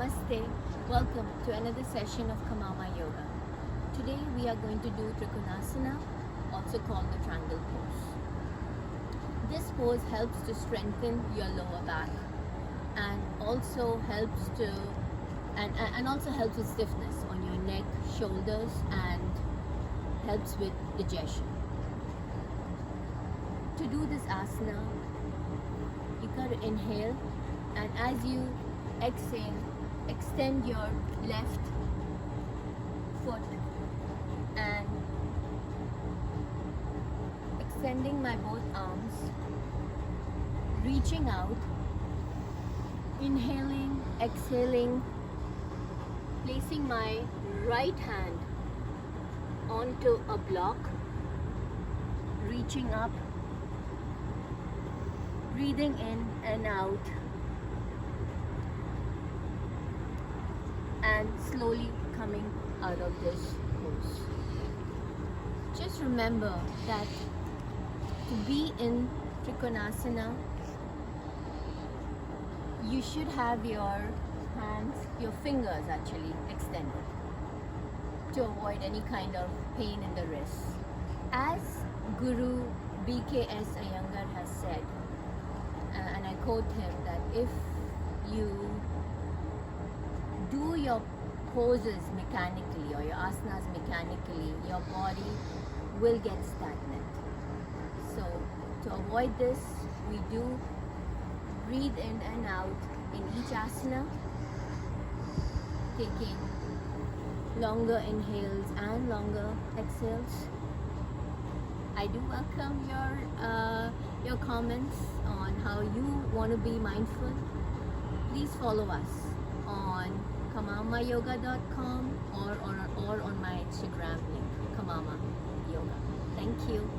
Namaste. Welcome to another session of Kamama Yoga. Today we are going to do Trikonasana, also called the triangle pose. This pose helps to strengthen your lower back and also helps with stiffness on your neck, shoulders, and helps with digestion. To do this asana, you got to inhale, and as you exhale, extend your left foot and extending my both arms, reaching out, inhaling, exhaling, placing my right hand onto a block, reaching up, breathing in and out, and slowly coming out of this pose. Just remember that to be in Trikonasana, you should have your hands, your fingers actually extended to avoid any kind of pain in the wrists. As Guru BKS Iyengar has said, and I quote him, that if you do your poses mechanically or your asanas mechanically, your body will get stagnant. So to avoid this, we do breathe in and out in each asana, taking longer inhales and longer exhales. I do welcome your comments on how you want to be mindful. Please follow us on kamamayoga.com or on my Instagram link, Kamama Yoga. Thank you.